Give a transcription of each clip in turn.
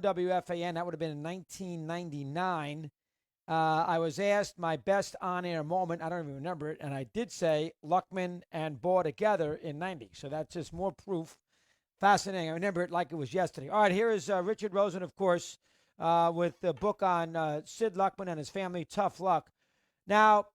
WFAN. That would have been in 1999. I was asked my best on-air moment. I don't even remember it, and I did say Luckman and Baugh together in '90. So that's just more proof. Fascinating. I remember it like it was yesterday. All right, here is Richard Rosen, of course, with the book on Sid Luckman and his family, Tough Luck. Now,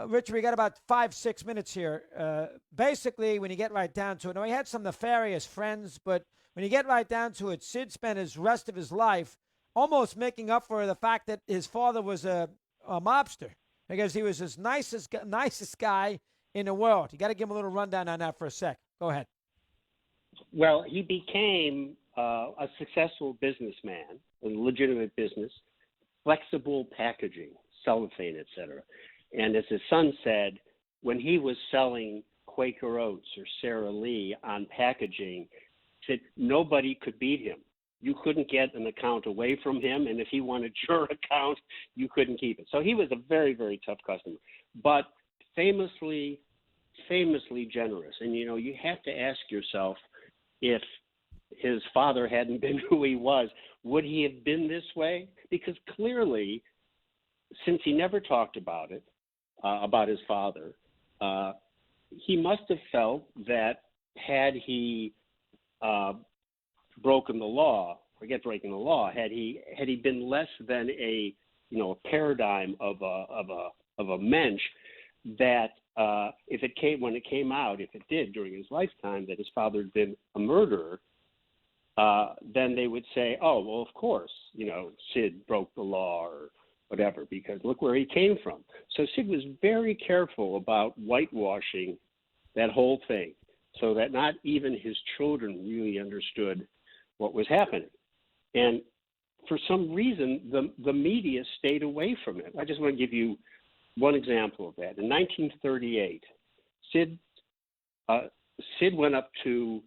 Richard, we got about 5-6 minutes here. Basically, when you get right down to it, now he had some nefarious friends, but when you get right down to it, Sid spent his rest of his life almost making up for the fact that his father was a mobster because he was his nicest guy in the world. You got to give him a little rundown on that for a sec. Go ahead. Well, he became a successful businessman, a legitimate business, flexible packaging, cellophane, etc. And as his son said, when he was selling Quaker Oats or Sara Lee on packaging, said nobody could beat him. You couldn't get an account away from him, and if he wanted your account, you couldn't keep it. So he was a very, very tough customer, but famously generous. And you have to ask yourself, if his father hadn't been who he was, would he have been this way? Because clearly, since he never talked about it, about his father, he must have felt that had he broken the law, forget breaking the law, had he been less than a paradigm of a mensch, that when it came out, if it did during his lifetime, that his father had been a murderer, then they would say, oh, well, of course, Sid broke the law or whatever, because look where he came from. So Sid was very careful about whitewashing that whole thing so that not even his children really understood what was happening. And for some reason, the media stayed away from it. I just want to give you one example of that. In 1938, Sid went up to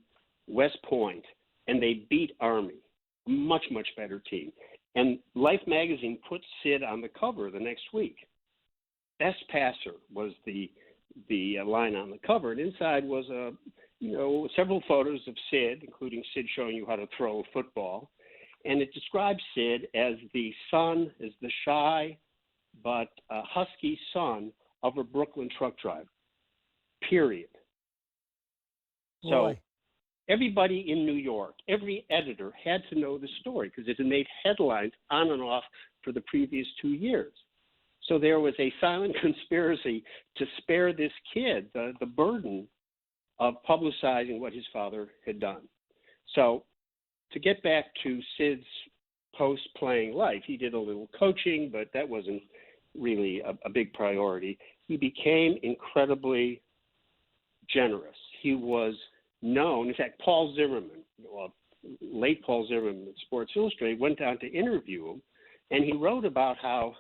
West Point, and they beat Army, a much, much better team. And Life magazine put Sid on the cover the next week. Best passer was the line on the cover, and inside was several photos of Sid, including Sid showing you how to throw a football. And it describes Sid as the shy but husky son of a Brooklyn truck driver, period. Boy. So everybody in New York, every editor had to know the story because it had made headlines on and off for the previous 2 years. So there was a silent conspiracy to spare this kid the burden of publicizing what his father had done. So to get back to Sid's post-playing life, he did a little coaching, but that wasn't really a big priority. He became incredibly generous. He was known, in fact, Paul Zimmerman, late Paul Zimmerman at Sports Illustrated, went down to interview him, and he wrote about how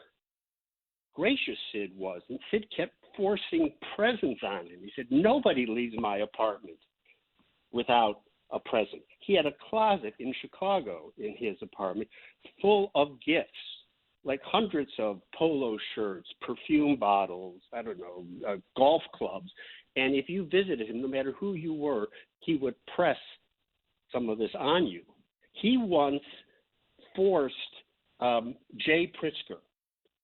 gracious Sid was. And Sid kept forcing presents on him. He said, nobody leaves my apartment without a present. He had a closet in Chicago in his apartment full of gifts, like hundreds of polo shirts, perfume bottles, golf clubs. And if you visited him, no matter who you were, he would press some of this on you. He once forced Jay Pritzker,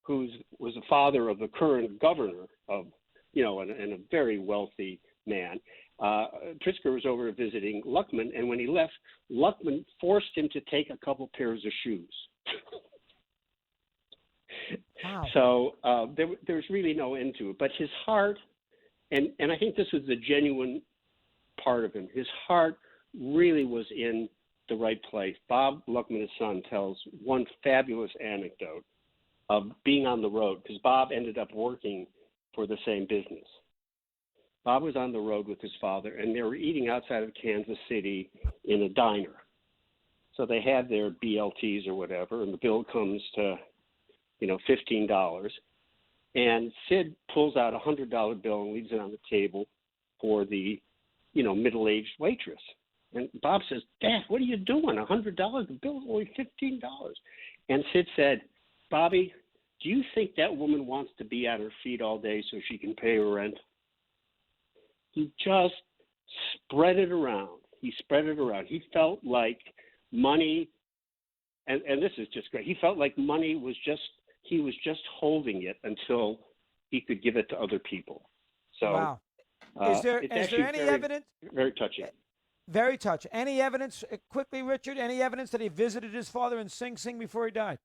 who was the father of the current governor of, and a very wealthy man. Pritzker was over visiting Luckman, and when he left, Luckman forced him to take a couple pairs of shoes. Wow. So there's really no end to it. But his heart, and I think this was the genuine part of him, his heart really was in the right place. Bob Luckman, his son, tells one fabulous anecdote of being on the road, because Bob ended up working for the same business. Bob was on the road with his father, and they were eating outside of Kansas City in a diner. So they had their BLTs or whatever, and the bill comes to, $15. And Sid pulls out a $100 bill and leaves it on the table for the, middle-aged waitress. And Bob says, Dad, what are you doing? $100? The bill's only $15. And Sid said, Bobby, do you think that woman wants to be on her feet all day so she can pay her rent? He just spread it around. He spread it around. He felt like money and this is just great. He felt like money was just he was just holding it until he could give it to other people. So Wow. Is there it's is there actually any very evidence? very touching. Very touching. Any evidence, quickly, Richard? Any evidence that he visited his father in Sing Sing before he died?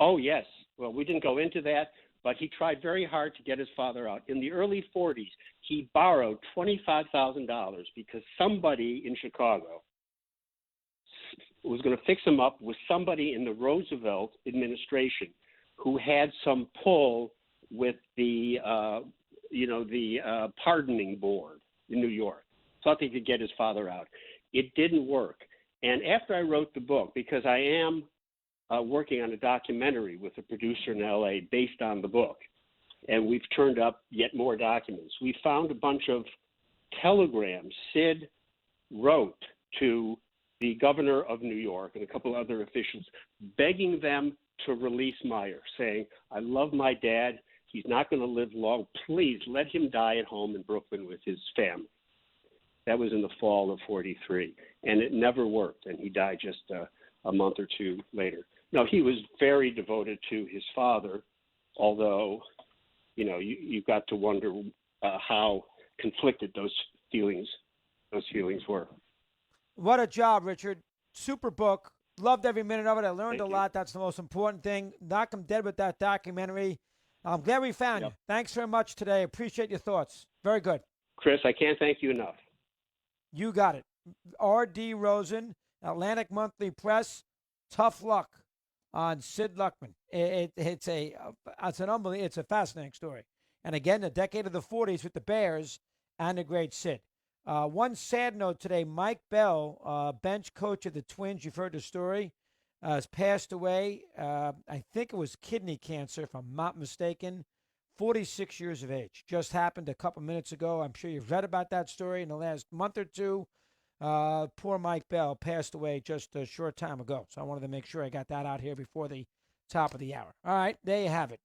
Oh yes. Well, we didn't go into that, but he tried very hard to get his father out. In the early 40s, he borrowed $25,000 because somebody in Chicago was going to fix him up with somebody in the Roosevelt administration who had some pull with the pardoning board in New York. Thought they could get his father out. It didn't work. And after I wrote the book, because I am working on a documentary with a producer in LA based on the book, and we've turned up yet more documents. We found a bunch of telegrams Sid wrote to the governor of New York and a couple other officials, begging them to release Meyer, saying, I love my dad. He's not going to live long. Please let him die at home in Brooklyn with his family. That was in the fall of 43, and it never worked, and he died just a month or two later. No, he was very devoted to his father, although, you got to wonder how conflicted those feelings were. What a job, Richard. Super book. Loved every minute of it. I learned Thank a you. lot. That's the most important thing. Knock him dead with that documentary. I'm glad we found Yep. you. Thanks very much today. Appreciate your thoughts. Very good. Chris, I can't thank you enough. You got it. R.D. Rosen, Atlantic Monthly Press. Tough luck on Sid Luckman. It's a fascinating story. And again, the decade of the 40s with the Bears and the great Sid. One sad note today: Mike Bell, bench coach of the Twins. You've heard the story. Has passed away. I think it was kidney cancer, if I'm not mistaken. 46 years of age. Just happened a couple minutes ago. I'm sure you've read about that story in the last month or two. Poor Mike Bell passed away just a short time ago. So I wanted to make sure I got that out here before the top of the hour. All right, there you have it.